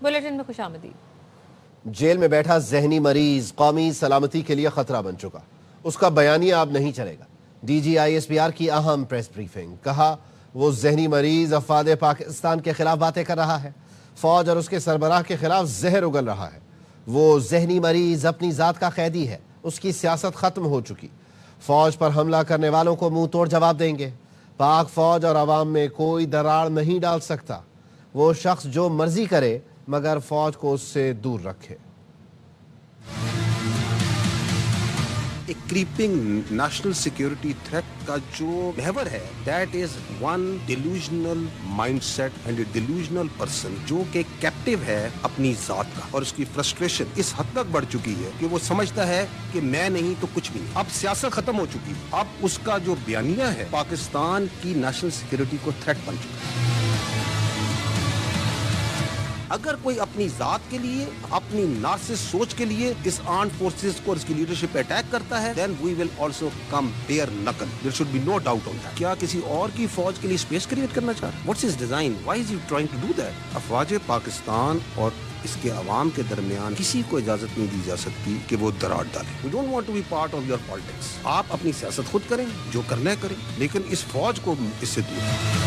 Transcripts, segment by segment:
Bulletin में खुशामदीद। Jail में बैठा जहनी मरीज कौमी सलामती के लिए खतरा बन चुका, उसका बयानिया अब नहीं चलेगा। DGISPR की अहम प्रेस ब्रीफिंग, कहा वो जहनी मरीज अफवाद पाकिस्तान के खिलाफ बातें कर रहा है, फौज और उसके सरबराह के खिलाफ जहर उगल रहा है। वो जहनी मरीज अपनी जात का कैदी है, उसकी सियासत खत्म हो चुकी। फौज पर हमला करने वालों को मुंह तोड़ जवाब देंगे। पाक फौज और अवाम में कोई दरार नहीं डाल सकता। वो शख्स जो मर्जी करे मगर फौज को उससे दूर रखे। एक क्रीपिंग नेशनल सिक्योरिटी थ्रेट का जो महवर है, that is one delusional mindset and A delusional person जो कि कैप्टिव है अपनी जात का, और उसकी फ्रस्ट्रेशन इस हद तक बढ़ चुकी है कि वो समझता है कि मैं नहीं तो कुछ भी नहीं। अब सियासत खत्म हो चुकी है। अब उसका जो बयानिया है पाकिस्तान की नेशनल सिक्योरिटी को थ्रेट बन चुका है। अगर कोई अपनी जात के लिए, अपनी नार्सिस सोच के लिए इस आर्म्ड फोर्सेस को, इसकी लीडरशिप पे अटैक करता है, then we will also come bare knuckle. There should be no doubt on that. क्या किसी और की फौज के लिए स्पेस क्रिएट करना चाह रहा है? What's his design? Why is he trying to do that? अफवाज Pakistan और इसके अवाम के दरमियान किसी को इजाजत नहीं दी जा सकती कि वो दरार डाले। We don't want to be part of your politics. आप अपनी सियासत खुद करें, जो करना है करें, लेकिन इस फौज को इससे दूर।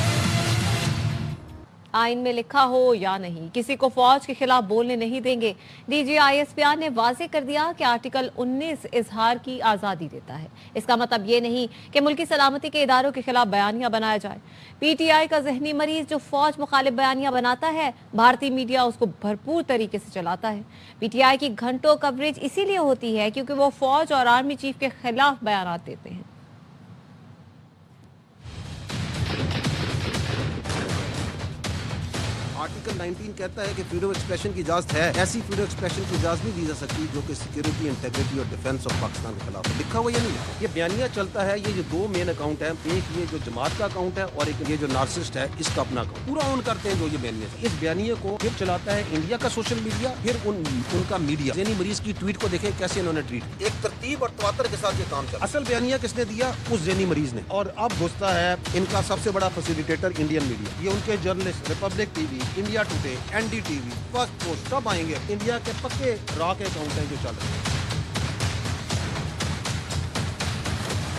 आइन में लिखा हो या नहीं, किसी को फौज के खिलाफ बोलने नहीं देंगे। DGISPR ने वाज़ेह कर दिया कि आर्टिकल 19 इजहार की आज़ादी देता है। इसका मतलब ये नहीं कि मुल्की सलामती के इदारों के खिलाफ बयानिया बनाया जाए। PTI का जहनी मरीज जो फौज मुखालिफ बयानिया बनाता है, भारतीय मीडिया उसको भरपूर तरीके से चलाता है। PTI की घंटों कवरेज इसीलिए होती है क्योंकि वो फौज और आर्मी चीफ के खिलाफ बयानात देते हैं। आर्टिकल 19 कहता है कि फ्रीडम ऑफ एक्सप्रेशन की इजाजत है। ऐसी फ्रीडम ऑफ एक्सप्रेशन की इजाजत नहीं दी जा सकती जो कि सिक्योरिटी, इंटीग्रिटी और डिफेंस ऑफ पाकिस्तान के खिलाफ है। लिखा हुआ या नहीं? ये बयानिया चलता है। ये जो दो मेन अकाउंट है, एक ये जो जमात का अकाउंट है और एक ये जो नार्सिस्ट है इसका अपना अकाउंट पूरा ऑन करते हैं जो ये बयानिया। इस बयानिया को फिर चलाता है इंडिया का सोशल मीडिया, फिर उनका मीडिया। जहनी मरीज की ट्वीट को देखें कैसे इन्होंने ट्वीट, एक तरतीब और तवातर के साथ ये काम चला। असल बयानिया किसने दिया? उस जहनी मरीज ने। और अब घुसता है इनका सबसे बड़ा फैसिलिटेटर इंडियन मीडिया। ये उनके journalist Republic TV, India today, NDTV, first post सब आएंगे। इंडिया के पक्के रॉ के अकाउंट हैं जो चल रहे हैं।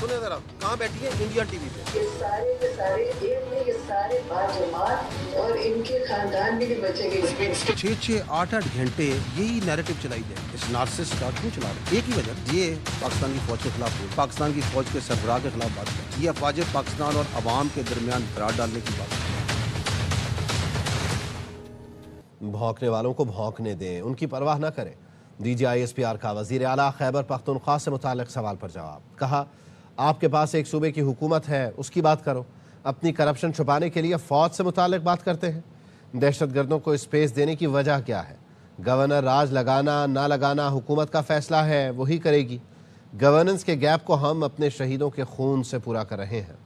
सुने जरा, कहाँ बैठी है? इंडिया टीवी पे। ये सारे के सारे एक में ये सारे बाजमात और इनके खानदान भी नहीं बचेंगे। 6-8 घंटे यही नैरेटिव चलाई जाए। इस नार्सिस्ट का क्यों चला रहे? एक ही वजह, ये पाकिस्तान की फौज के खिलाफ बोल, पाकिस्तान की फौज के सरबराह के खिलाफ बात कर, ये अफवाज पाकिस्तान और अवाम के दरमियान दरार डालने की बात है। भौंकने वालों को भौंकने दें, उनकी परवाह न करें। DGISPR का वज़ीर आला खैबर पख्तूनख्वा से मुताल्लिक़ सवाल पर जवाब, कहा आपके पास एक सूबे की हुकूमत है, उसकी बात करो। अपनी करप्शन छुपाने के लिए फौज से मुताल्लिक़ बात करते हैं। दहशतगर्दों को स्पेस देने की वजह क्या है? गवर्नर राज लगाना ना लगाना हुकूमत का फैसला है, वही करेगी। गवर्नेंस के गैप को हम अपने शहीदों के खून से पूरा कर रहे हैं।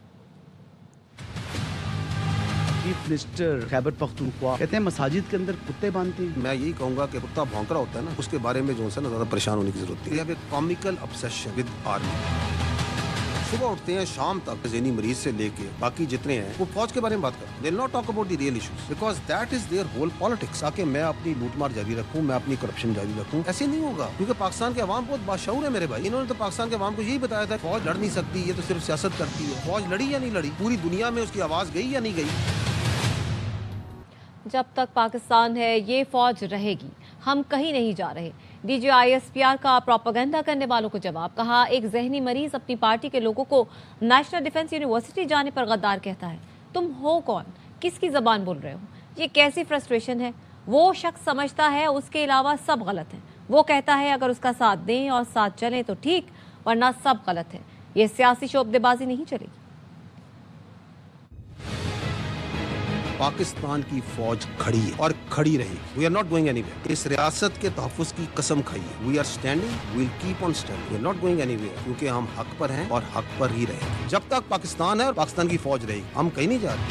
चीफ मिनिस्टर खैबर पख्तूनख्वा कहते हैं मसाजिद के अंदर कुत्ते बांधते हैं। मैं यही कहूंगा कि कुत्ता भौंक रहा होता है ना, उसके बारे में जो है ना ज्यादा परेशान होने की जरूरत है। एक कॉमिकल ऑब्सेशन विद आर्मी। सुबह उठते हैं शाम तक जहनी मरीज से लेके बाकी जितने हैं वो फौज के बारे में बात करते हैं। They will not talk about the real issues because that is their whole politics. ताकि मैं अपनी लूटमार जारी रखूं, मैं अपनी करप्शन जारी रखूं, ऐसे नहीं होगा। क्योंकि पाकिस्तान के अवाम बहुत बाशऊर है मेरे भाई। इन्होंने तो पाकिस्तान के अवाम को यही बताया था फौज लड़ नहीं सकती, ये तो सिर्फ सियासत करती है। फौज लड़ी या नहीं लड़ी? पूरी दुनिया में उसकी आवाज गई या नहीं गई? जब तक पाकिस्तान है ये फौज रहेगी, हम कहीं नहीं जा रहे। DGISPR का प्रोपेगेंडा करने वालों को जवाब, कहा एक जहनी मरीज अपनी पार्टी के लोगों को नेशनल डिफेंस यूनिवर्सिटी जाने पर गद्दार कहता है। तुम हो कौन? किसकी जबान बोल रहे हो? ये कैसी फ्रस्ट्रेशन है? वो शख्स समझता है उसके अलावा सब गलत है। वो कहता है अगर उसका साथ दें और साथ चलें तो ठीक, वरना सब गलत है। ये सियासी शोबदेबाजी नहीं चलेगी। पाकिस्तान की फौज खड़ी है और खड़ी रहेगी। We are not going anywhere. इस रियासत के तहफ़्फ़ुज़ की कसम खाइए। We are standing, we will keep on standing, we are not going anywhere. क्योंकि हम हक पर हैं और हक पर ही रहेंगे। जब तक पाकिस्तान है और पाकिस्तान की फौज रहेगी, हम कहीं नहीं जा रहे।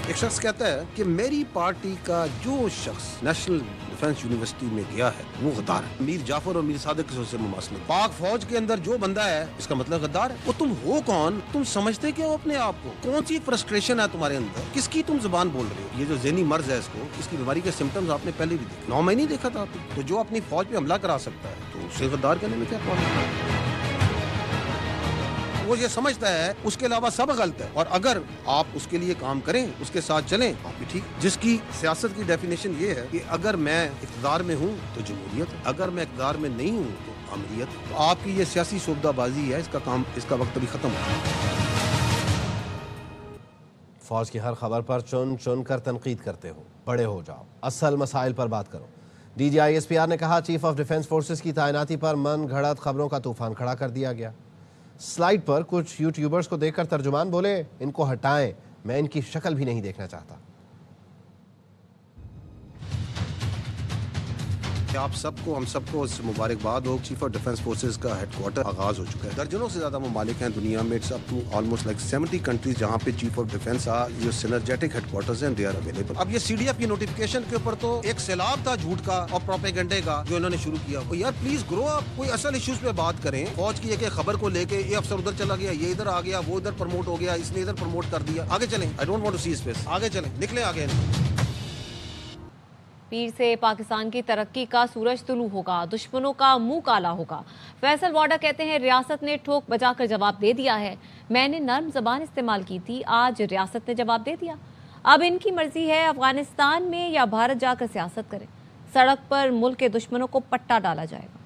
एक शख्स कहता है कि मेरी पार्टी का जो शख्स नेशनल डिफेंस यूनिवर्सिटी में गया है वो गद्दार है। मीर जाफर और मीर सादिक से मुमासले, पाक फौज के अंदर जो बंदा है इसका मतलब गद्दार है। वो तुम हो कौन? तुम समझते क्यों अपने आप को? कौन सी फ्रस्ट्रेशन है तुम्हारे अंदर? किसकी तुम जुबान बोल रहे हो? ये जो ज़हनी मर्ज है इसको, इसकी बीमारी के सिम्टम्स आपने पहले भी देखे। 9 महीने देखा था आपने। तो जो अपनी फौज पे हमला करा सकता है तो उसे गद्दार कहने में क्या प्रॉब्लम है? वो ये समझता है उसके अलावा सब गलत है, और अगर आप उसके लिए काम करें, उसके साथ चलें, आप भी ठीक। जिसकी सियासत की डेफिनेशन ये है कि अगर मैं इक़्तिदार में हूँ तो जमहूरियत है, अगर मैं इक़्तिदार में नहीं हूँ तो अमरीयत। तो आपकी ये सियासी सोबदाबाजी है, इसका वक्त अभी खत्म हो। फौज की हर खबर पर चुन चुन कर तनकीद करते हो, बड़े हो जाओ, असल मसाइल पर बात करो। DGISPR ने कहा चीफ ऑफ डिफेंस फोर्सेस की तैनाती पर मन घड़त खबरों का तूफान खड़ा कर दिया गया। स्लाइड पर कुछ यूट्यूबर्स को देखकर तर्जुमान बोले, इनको हटाएं, मैं इनकी शक्ल भी नहीं देखना चाहता। आप सबको, हम सबको मुबारकबाद हो। चीफ ऑफ डिफेंस फोर्सेस का हेडक्वार्टर आगाज हो चुका है। दर्जनों से ज्यादा ममालिक हैं दुनिया में, it's up to almost like 70 countries जहां पे चीफ ऑफ डिफेंस जो सिनर्जेटिक हेडक्वार्टर्स हैं, दे आर अवेलेबल। अब ये CDF की नोटिफिकेशन के ऊपर तो एक सैलाब था झूठ का और प्रोपेगेंडे का जो इन्होंने शुरू किया। तो यार प्लीज ग्रो अप, कोई असल इश्यूज पे बात करें। फौज की एक खबर को लेके ये अफसर उधर चला गया, ये इधर आ गया, वो इधर प्रमोट हो गया, इसने इधर प्रमोट कर दिया। आगे चलें, I don't want to see space. आगे चलें, निकले आगे। पीर से पाकिस्तान की तरक्की का सूरज तुलू होगा, दुश्मनों का मुंह काला होगा। फैसल वाडा कहते हैं रियासत ने ठोक बजाकर जवाब दे दिया है। मैंने नर्म जबान इस्तेमाल की थी, आज रियासत ने जवाब दे दिया। अब इनकी मर्जी है अफगानिस्तान में या भारत जाकर सियासत करें। सड़क पर मुल्क के दुश्मनों को पट्टा डाला जाएगा।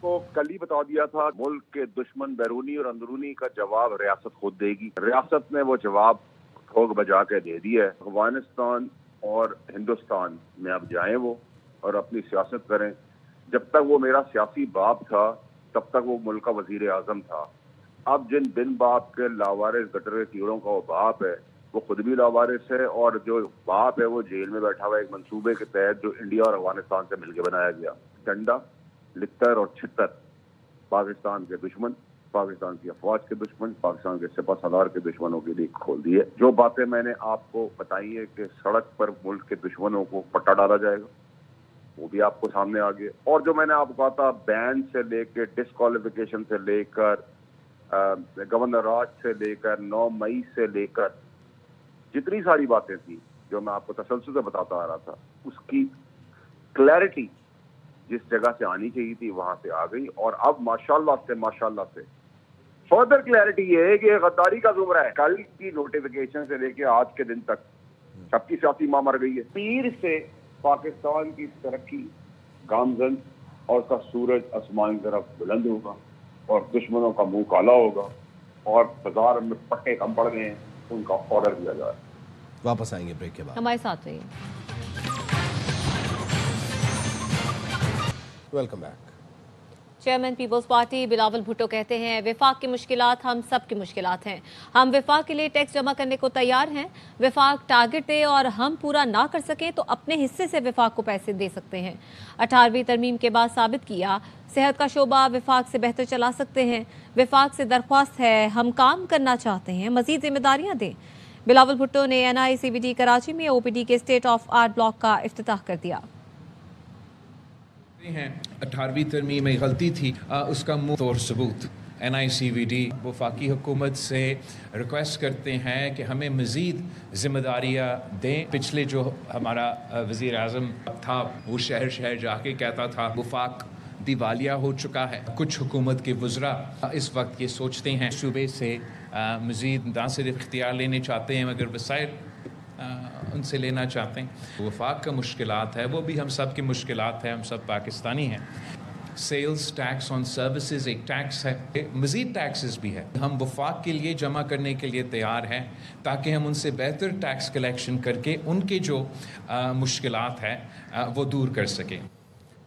को कल ही बता दिया था, मुल्क के दुश्मन बैरूनी और अंदरूनी का जवाब रियासत खुद देगी। रियासत ने वो जवाब ठोक बजा के दे दिया है। अफगानिस्तान और हिंदुस्तान में अब जाएं वो और अपनी सियासत करें। जब तक वो मेरा सियासी बाप था तब तक वो मुल्क का वजीर आजम था। अब जिन बिन बाप के लावारिस गटरे कीड़ों का वो बाप है, वो खुद भी लावारिस है, और जो बाप है वो जेल में बैठा हुआ है एक मंसूबे के तहत जो इंडिया और अफगानिस्तान से मिलकर बनाया गया। डंडा, लित्तर और छित्तर पाकिस्तान के दुश्मन, पाकिस्तान की अफवाज के दुश्मन, पाकिस्तान के सिपा सलार के दुश्मनों के लिए खोल दी है। जो बातें मैंने आपको बताई है कि सड़क पर मुल्क के दुश्मनों को पट्टा डाला जाएगा, वो भी आपको सामने आ गया। और जो मैंने आपको कहा था बैन से लेकर, डिस्क्वालिफिकेशन से लेकर, गवर्नर राज से लेकर, 9 मई से लेकर, जितनी सारी बातें थी जो मैं आपको तसल्सल से बताता आ रहा था, उसकी क्लैरिटी जिस जगह से आनी चाहिए थी वहां से आ गई। और अब माशाल्लाह से फर्दर क्लैरिटी ये है कि गद्दारी का जुमरा है। कल की नोटिफिकेशन से लेके आज के दिन तक सबकी सियासी मां मर गई है। पीर से पाकिस्तान की तरक्की गामजन और उसका सूरज आसमान की तरफ बुलंद होगा और दुश्मनों का मुंह काला होगा और बाजार में पट्टे कम पड़ गए हैं, उनका ऑर्डर दिया जाए। वापस आएंगे ब्रेक के बाद, हमारे साथ रहिए। Welcome back. Chairman Peoples Party Bilawal Bhutto कहते हैं विफाक की मुश्किलात हम सब की मुश्किलात हैं। हम विफाक के लिए टैक्स जमा करने को तैयार हैं। विफाक टारगेट दे और हम पूरा ना कर सकें तो अपने हिस्से से विफाक को पैसे दे सकते हैं। 18वीं तरमीम के बाद साबित किया सेहत का शोबा विफाक से बेहतर चला सकते हैं। विफाक से दरख्वास्त है हम काम करना चाहते हैं, मजीद जिम्मेदारियां दें। बिलावल भुट्टो ने NICVD कराची में OPD के स्टेट ऑफ आर्ट ब्लॉक का इफ्तिताह कर दिया। 18वीं तरमीम में गलती थी, उसका मुंह तोड़ सबूत। NICVD वफाकी हुकूमत से रिक्वेस्ट करते हैं कि हमें मज़ीद ज़िम्मेदारियाँ दें। पिछले जो हमारा वज़ीर आज़म था वो शहर शहर जाके कहता था वफाक दिवालिया हो चुका है। कुछ हुकूमत के वज़रा इस वक्त ये सोचते हैं सूबे से मज़ीद ना सिर्फ इख्तियार लेने चाहते हैं मगर वसाइल उनसे लेना चाहते हैं। वफाक का मुश्किलात है, वो भी हम सब की मुश्किलात है, हम सब पाकिस्तानी हैं। सेल्स टैक्स ऑन सर्विसेज एक टैक्स है, मज़ीद टैक्सेस भी है। हम वफाक के लिए जमा करने के लिए तैयार हैं ताकि हम उनसे बेहतर टैक्स कलेक्शन करके उनके जो मुश्किलात हैं वो दूर कर सकें।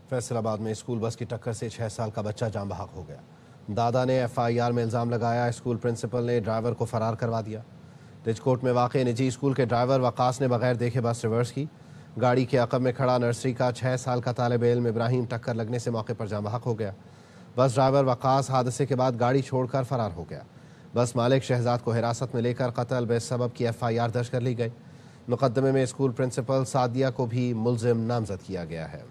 फैसलाबाद में स्कूल बस की टक्कर से 6 साल का बच्चा जान बहक हो गया। दादा ने FIR में इल्ज़ाम लगाया, स्कूल प्रिंसिपल ने ड्राइवर को फरार करवा दिया। रिजकोट में वाक़ निजी स्कूल के ड्राइवर वकास ने बगैर देखे बस रिवर्स की। गाड़ी के अक़ब में खड़ा नर्सरी का 6 साल का तालिब इल्म इब्राहिम टक्कर लगने से मौके पर जान बहक हो गया। बस ड्राइवर वकास हादसे के बाद गाड़ी छोड़कर फरार हो गया। बस मालिक शहजाद को हिरासत में लेकर कत्ल बेसबब की FIR दर्ज कर ली गई। मुकदमे में स्कूल प्रिंसिपल सादिया को भी मुल्जिम नामजद किया गया है।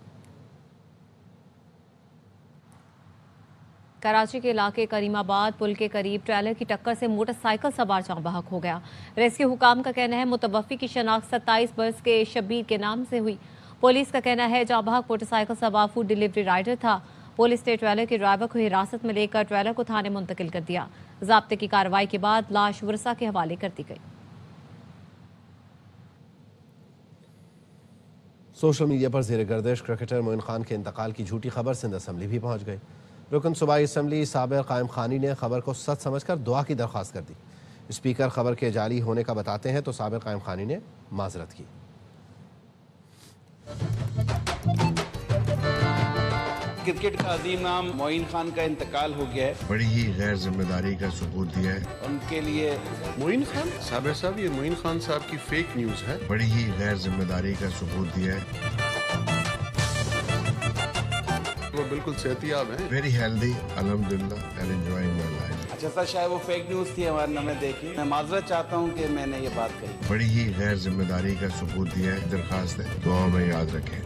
कराची के इलाके करीमाबाद पुल के करीब ट्रेलर की टक्कर से मोटरसाइकिल सवार जाँ बहक हो गया। रेस्क्यू हुकाम का कहना है मुतवफ़ी की शनाख्त 27 बरस के शब्बीर के नाम से हुई। पुलिस का कहना है जाँ बहक मोटरसाइकिल सवार फूड डिलीवरी राइडर था। पुलिस ने ट्रेलर के ड्राइवर को हिरासत में लेकर ट्रेलर को थाने मुंतकिल कर दिया। ज़ाब्ते की कार्रवाई के बाद लाश वर्सा के हवाले कर दी गई। सोशल मीडिया पर ज़ेर गर्दिश क्रिकेटर मोइन खान के इंतकाल की झूठी खबर सिंध असम्बली भी पहुंच गई। रुकन सूबाई असम्बली साबिर कायम खानी ने खबर को सच समझकर दुआ की दरख्वास्त कर दी। स्पीकर खबर के जाली होने का बताते हैं तो साबिर कायम खानी ने माजरत की। क्रिकेट का अजीम नाम मोइन खान का इंतकाल हो गया है। बड़ी ही गैर जिम्मेदारी का सबूत दिया है। उनके लिए मोइन खान साबिर साहब, ये मोइन खान साहब की फेक न्यूज़ है। बड़ी ही गैर जिम्मेदारी का सबूत दिया है। वो बिल्कुल सेहतियाब हैं। वेरी हेल्दी अल्हम्दुलिल्लाह एंड एंजॉयिंग माय लाइफ। अच्छा सर, शायद वो फेक न्यूज़ थी, हमारे नाम में देखी। मैं माजरत चाहता हूँ कि मैंने ये बात कही। बड़ी ही गैर जिम्मेदारी का सबूत दिया है। दरखास्त है दुआ में याद रखें।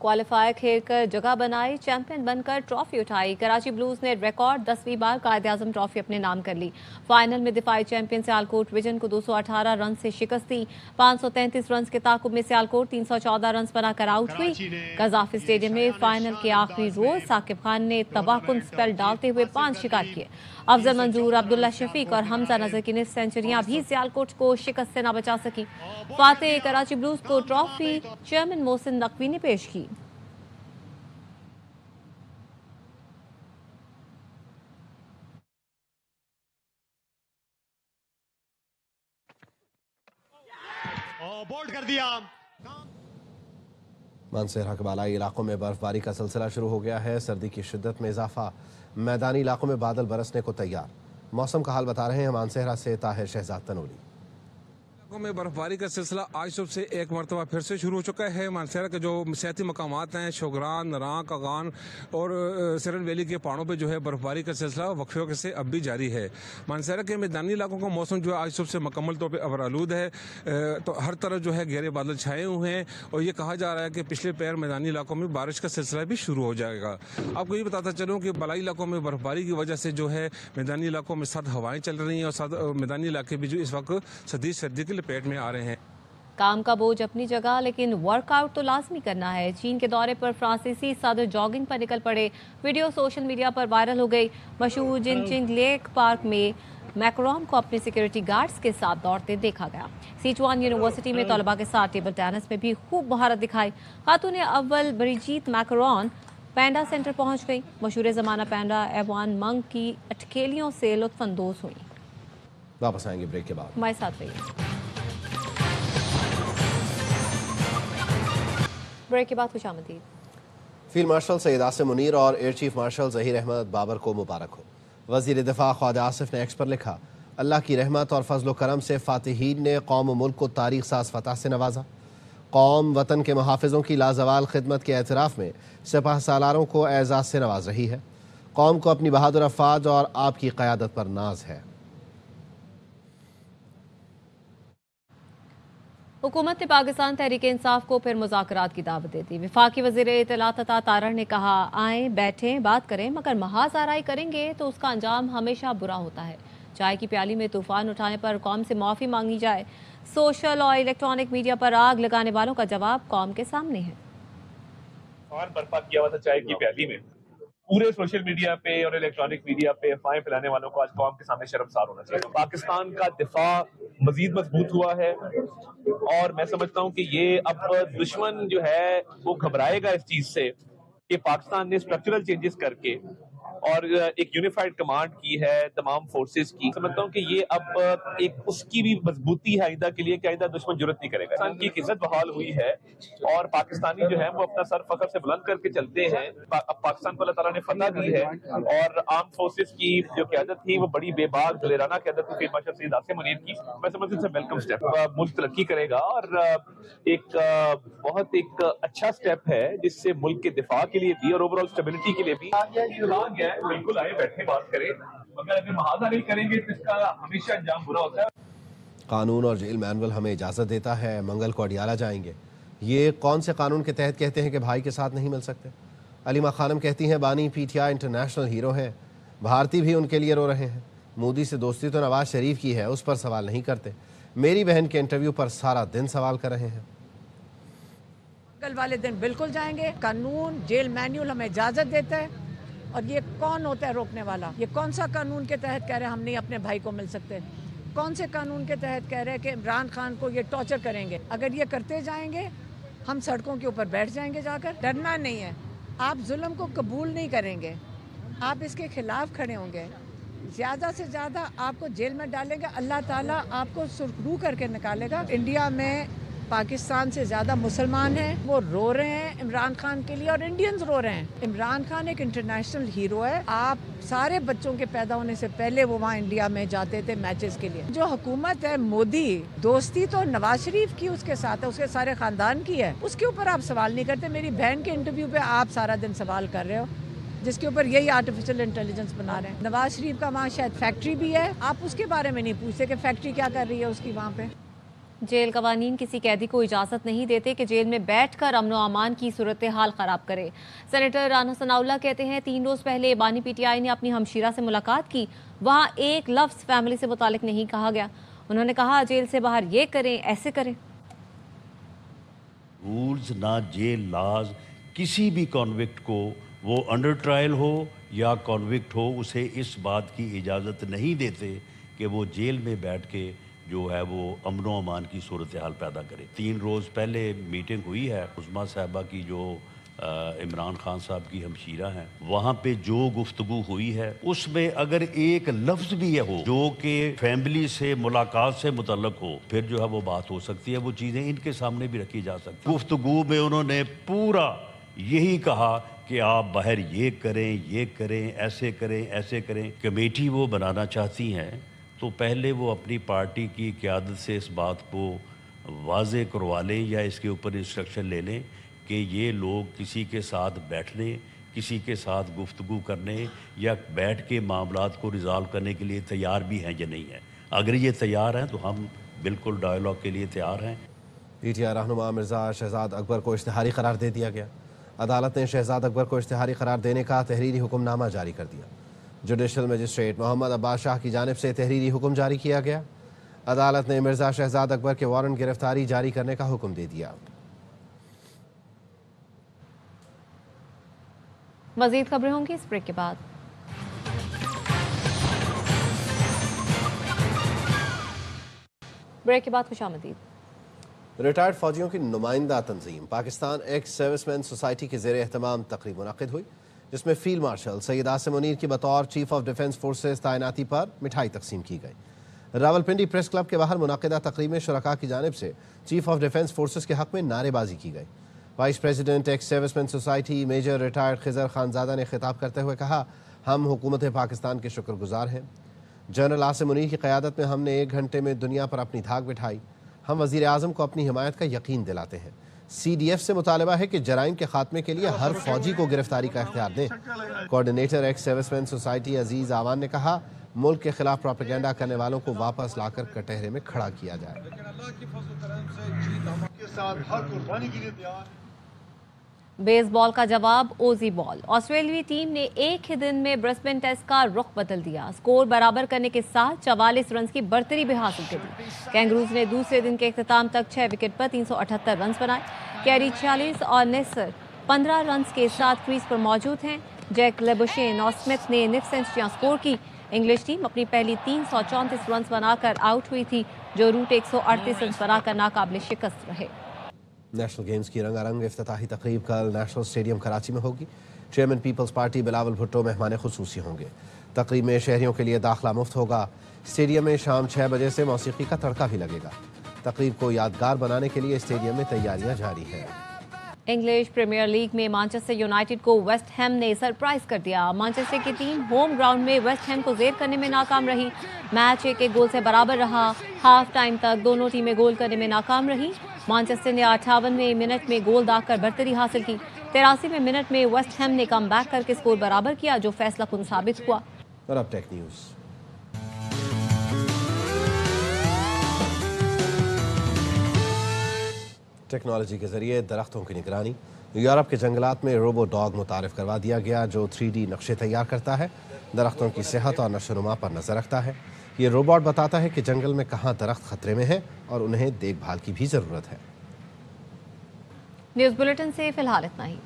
क्वालिफायर खेल कर जगह बनाई, चैंपियन बनकर ट्रॉफी उठाई। कराची ब्लूज ने रिकॉर्ड 10वीं बार कायद-ए-आज़म ट्रॉफी अपने नाम कर ली। फाइनल में दिफाई चैंपियन सियालकोट विजन को 218 रन से शिकस्त दी। 533 रन के ताकुब में सियालकोट 314 रन बनाकर आउट हुई। कजाफी स्टेडियम में फाइनल के आखिरी रोज साकिब खान ने तबाहकुन स्पेल डालते हुए 5 शिकार किए। अफजल मंजूर, अब्दुल्ला शफीक और हमजा नजर की सेंचुरियां भी सियालकोट को शिकस्त से न बचा सकी। फातेह कराची ब्लूज को ट्रॉफी चेयरमैन मोहसिन नकवी ने पेश की। बोल्ड कर दिया। मानसहरा के बालाई इलाकों में बर्फबारी का सिलसिला शुरू हो गया है। सर्दी की शिद्दत में इजाफा, मैदानी इलाकों में बादल बरसने को तैयार। मौसम का हाल बता रहे हैं मानसहरा से ताहिर शहजाद तनोली। इलाकों में बर्फबारी का सिलसिला आज सुबह से एक मरतबा फिर से शुरू हो चुका है। मानसहरा के जो सियाती मकामात हैं, शोगरान, नरां, कागान और सरन वैली के पहाड़ों पे जो है बर्फबारी का सिलसिला वक्फे से अब भी जारी है। मानसहरा के मैदानी इलाकों का मौसम जो है आज सुबह से मुकम्मल तौर पर अबरालूद है। तो हर तरफ जो है गहरे बादल छाए हुए हैं और ये कहा जा रहा है कि पिछले पैर मैदानी इलाकों में बारिश का सिलसिला भी शुरू हो जाएगा। आपको ये बताता चलूँ कि बलाई इलाकों में बर्फबारी की वजह से जो है मैदानी इलाकों में सर्द हवाएँ चल रही हैं और सर्द मैदानी इलाके भी जो इस वक्त सर्दी के लपेट में आ रहे हैं। काम का बोझ अपनी जगह, लेकिन वर्कआउट तो लाजमी करना है। चीन के दौरे पर फ्रांसीसी सदर जॉगिंग पर निकल पड़े। वीडियो सोशल मीडिया पर वायरल हो गई। मशहूर जिनचिंग लेक पार्क में मैक्रोन को अपने सिक्योरिटी गार्ड्स के साथ दौड़ते देखा गया। सिचुआन यूनिवर्सिटी में तलबा के साथ टेबल टेनिस में भी खूब महारत दिखाई। खातून अव्वल ब्रिजीत मैक्रोन पैंडा सेंटर पहुंच गई। मशहूर ज़माना पैंडा एवान मंग की अटखेलियों से लुत्फानंदोज हुई। वापस आएंगे ब्रेक के बाद। हमारे साथ रहिए। ब्रेक के बाद खुशामदीद। फील्ड मार्शल सैयद आसिम मुनीर और air chief marshal Zaheer Ahmed Babar को मुबारक हो। वज़ीर दिफा ख्वाजा आसिफ ने एक्स पर लिखा, अल्लाह की रहमत और फजल करम से फातिहीन ने कौम मुल्क को तारीख साज फतह से नवाजा। कौम वतन के मुहाफ़िज़ों की लाजवाल खिदमत के एतराफ़ में सिपाह सालारों को एजाज़ से नवाज रही है। कौम को अपनी बहादुर अफ़वाज और आपकी क़यादत पर नाज है। हुकूमत ने पाकिस्तान तहरीक इंसाफ को फिर मुज़ाकरात की दावत दे दी। वफाकी वज़ीर इत्तलात अता तारड़ ने कहा, आएँ बैठें बात करें, मगर महाज आराई करेंगे तो उसका अंजाम हमेशा बुरा होता है। चाय की प्याली में तूफान उठाने पर कौम से माफ़ी मांगी जाए। सोशल और इलेक्ट्रॉनिक मीडिया पर आग लगाने वालों का जवाब कौम के सामने है। बर्पा किया हुआ था चाय की प्याली में, पूरे सोशल मीडिया पे और इलेक्ट्रॉनिक मीडिया पे अफवाहें फैलाने वालों को आज कौम के सामने शर्मसार होना चाहिए। पाकिस्तान का दिफा मजीद मजबूत हुआ है और मैं समझता हूँ कि ये अब दुश्मन जो है वो घबराएगा इस चीज से कि पाकिस्तान ने स्ट्रक्चरल चेंजेस करके और एक यूनिफाइड कमांड की है तमाम फोर्सेस की। समझता हूँ कि ये अब एक उसकी भी मजबूती है आइंदा के लिए कि आइंदा दुश्मन जुर्रत नहीं करेगा। पाकिस्तान की इज्जत बहाल हुई है और पाकिस्तानी जो है वो अपना सर फख्र से बुलंद करके चलते हैं। अब पाकिस्तान को अल्लाह ताला ने फतह दी है और आर्म फोर्सेस की जो क़यादत थी वो बड़ी बेबाक दलेराना क़यादत थी फील्ड मार्शल सैयद आसिम मुनीर की। मैं समझता हूँ वेलकम स्टेप, मुल्क तरक्की करेगा और एक बहुत एक अच्छा स्टेप है जिससे मुल्क के दिफा के लिए भी और ओवरऑल स्टेबिलिटी के लिए भी ہیں بالکل آئے بیٹھے بات کریں, مگر اگر محاذہ نہیں کریں گے تو اس کا ہمیشہ انجام برا ہوتا ہے. قانون اور جیل مینول ہمیں اجازت دیتا ہے, منگل کو اڈیالہ جائیں گے. یہ کون سے قانون کے تحت کہتے ہیں کہ بھائی کے ساتھ نہیں مل سکتے؟ علیمہ خانم کہتی ہیں بانی P T I international hero ہیں, بھارتی بھی ان کے لیے رو رہے ہیں. مودی سے دوستی تو نواز شریف کی ہے, اس پر سوال نہیں کرتے. میری بہن کے انٹرویو پر سارا دن سوال کر رہے ہیں. کل والے دن بالکل جائیں گے. قانون جیل مینیول ہمیں اجازت دیتا ہے, اور یہ کون ہوتا ہے روکنے والا؟ یہ کون سا قانون کے تحت کہہ رہے ہیں ہم نہیں اپنے بھائی کو مل سکتے؟ کون سے قانون کے تحت کہہ رہے ہیں کہ عمران خان کو یہ ٹارچر کریں گے؟ اگر یہ کرتے جائیں گے ہم سڑکوں کے اوپر بیٹھ جائیں گے. جا کر ڈرنا نہیں ہے. آپ ظلم کو قبول نہیں کریں گے, آپ اس کے خلاف کھڑے ہوں گے. زیادہ سے زیادہ آپ کو جیل میں ڈالیں گے, اللہ تعالیٰ آپ کو سرخرو کر کے نکالے گا. انڈیا میں پاکستان سے زیادہ مسلمان ہیں, وہ رو رہے ہیں عمران خان کے لیے, اور انڈینز رو رہے ہیں. عمران خان ایک انٹرنیشنل ہیرو ہے. آپ سارے بچوں کے پیدا ہونے سے پہلے وہ وہاں انڈیا میں جاتے تھے میچز کے لیے. جو حکومت ہے مودی, دوستی تو نواز شریف کی اس کے ساتھ ہے, اس کے سارے خاندان کی ہے, اس کے اوپر آپ سوال نہیں کرتے. میری بہن کے انٹرویو پہ آپ سارا دن سوال کر رہے ہو, جس کے اوپر یہی آرٹیفیشل انٹیلیجنس بنا رہے ہیں. نواز شریف کا وہاں شاید فیکٹری بھی ہے, آپ اس کے بارے میں نہیں پوچھتے کہ فیکٹری کیا کر رہی ہے اس کی وہاں پہ. جیل قوانین کسی قیدی کو اجازت نہیں دیتے کہ جیل میں بیٹھ کر امن و امان کی صورتحال خراب کرے. سینیٹر رانا ثناءاللہ کہتے ہیں 3 روز پہلے بانی پی ٹی آئی نے اپنی ہمشیرہ سے ملاقات کی, وہاں ایک لفظ فیملی سے متعلق نہیں کہا گیا. انہوں نے کہا جیل سے باہر یہ کریں ایسے کریں. رولز نہ جیل لاز کسی بھی کنوکٹ کو, وہ انڈر ٹرائل ہو یا کنوکٹ ہو, اسے اس بات کی اجازت نہیں دیتے کہ وہ جیل میں بیٹھ کے جو ہے وہ امن و امان کی صورتحال پیدا کرے. 3 روز پہلے میٹنگ ہوئی ہے عظمیٰ صاحبہ کی, جو عمران خان صاحب کی ہمشیرہ ہیں. وہاں پہ جو گفتگو ہوئی ہے اس میں اگر ایک لفظ بھی ہو جو کہ فیملی سے ملاقات سے متعلق ہو, پھر جو ہے وہ بات ہو سکتی ہے. وہ چیزیں ان کے سامنے بھی رکھی جا سکتی. گفتگو میں انہوں نے پورا یہی کہا کہ آپ باہر یہ کریں, یہ کریں, ایسے کریں, ایسے کریں. کمیٹی وہ بنانا چاہتی ہیں تو پہلے وہ اپنی پارٹی کی قیادت سے اس بات کو واضح کروا لیں یا اس کے اوپر انسٹرکشن لے لیں کہ یہ لوگ کسی کے ساتھ بیٹھنے, کسی کے ساتھ گفتگو کرنے یا بیٹھ کے معاملات کو ریزالو کرنے کے لیے تیار بھی ہیں یا نہیں ہیں. اگر یہ تیار ہیں تو ہم بالکل ڈائیلاگ کے لیے تیار ہیں. پی ٹی آئی رہنما مرزا شہزاد اکبر کو اشتہاری قرار دے دیا گیا. عدالت نے شہزاد اکبر کو اشتہاری قرار دینے کا تحریری حکم نامہ جاری کر دیا. جوڈیشل مجسٹریٹ محمد عباس شاہ کی جانب سے تحریری حکم جاری کیا گیا. عدالت نے مرزا شہزاد اکبر کے وارنٹ گرفتاری جاری کرنے کا حکم دے دیا. مزید خبریں ہوں گی اس بریک کے بعد. بریک کے بعد خوش آمدید. ریٹائرڈ فوجیوں کی نمائندہ تنظیم پاکستان ایکس سروس مین سوسائٹی کے زیر اہتمام تقریب منعقد ہوئی, جس میں فیلڈ مارشل سید عاصم منیر کی بطور چیف آف ڈیفنس فورسز تعیناتی پر مٹھائی تقسیم کی گئی. راولپنڈی پریس کلب کے باہر منعقدہ تقریب میں شرکاء کی جانب سے چیف آف ڈیفنس فورسز کے حق میں نعرے بازی کی گئی. وائس پریزیڈنٹ ایکس سروس مین سوسائٹی میجر ریٹائرڈ خضر خانزادہ نے خطاب کرتے ہوئے کہا, ہم حکومت پاکستان کے شکر گزار ہیں. جنرل عاصم منیر کی قیادت میں ہم نے 1 گھنٹے میں دنیا پر اپنی دھاک بٹھائی. ہم وزیر اعظم کو اپنی حمایت کا یقین دلاتے ہیں. سی ڈی ایف سے مطالبہ ہے کہ جرائم کے خاتمے کے لیے ہر فوجی کو گرفتاری کا اختیار دیں. کوارڈینیٹر ایکس سروس مین سوسائٹی عزیز آوان نے کہا, ملک کے خلاف پروپیگنڈا کرنے والوں کو واپس لا کر کٹہرے میں کھڑا کیا جائے. بیس بال کا جواب اوزی بال. آسٹریلوی ٹیم نے ایک ہی دن میں برسبن ٹیسٹ کا رخ بدل دیا. سکور برابر کرنے کے ساتھ 44 رنز کی برتری بھی حاصل کری. کینگروز نے دوسرے دن کے اختتام تک 6 وکٹ پر 378 رنز بنائے. کیری 46 اور نیسر 15 رنز کے ساتھ کریز پر موجود ہیں. جیک لیبوشین اور سمتھ نے نصف سینچریاں سکور کی. انگلش ٹیم اپنی پہلی 334 رنز بنا کر آؤٹ ہوئی تھی, جو روٹ 138 رنز بنا کر ناقابل شکست رہے. نیشنل گیمز کی رنگا رنگ افتتاحی تقریب کل نیشنل اسٹیڈیم کراچی میں ہوگی. Chairman Peoples Party Bilawal Bhutto مہمان خصوصی ہوں گے. تقریب میں شہریوں کے لیے داخلہ مفت ہوگا. اسٹیڈیم میں شام 6 بجے سے موسیقی کا تڑکا بھی لگے گا. تقریب کو یادگار بنانے کے لیے اسٹیڈیم میں تیاریاں جاری ہیں. انگلش پریمیئر لیگ میں مانچسٹر یونائٹڈ کو ویسٹ ہیم نے سرپرائز کر دیا. مانچسٹر کی ٹیم ہوم گراؤنڈ میں ویسٹ ہیم کو زیر کرنے میں ناکام رہی. میچ 1-1 گول سے برابر رہا. ہاف ٹائم تک دونوں ٹیمیں گول کرنے میں ناکام رہی. مانچسٹر نے 58ویں منٹ میں گول داغ کر برتری حاصل کی. 83वें मिनट में वेस्ट हैम ने कम बैक करके स्कोर बराबर किया, जो फैसला कुन साबित हुआ। और अब टेक न्यूज। टेक्नोलॉजी के जरिए दरख्तों की निगरानी। यूरोप के जंगलात में रोबो डॉग मुतारिफ करवा दिया गया, जो 3D नक्शे तैयार करता है, दरख्तों की सेहत और नशोनुमा पर नजर रखता है। ये रोबोट बताता है कि जंगल में कहाँ दरख्त खतरे में है और उन्हें देखभाल की भी जरूरत है। न्यूज बुलेटिन से फिलहाल इतना ही।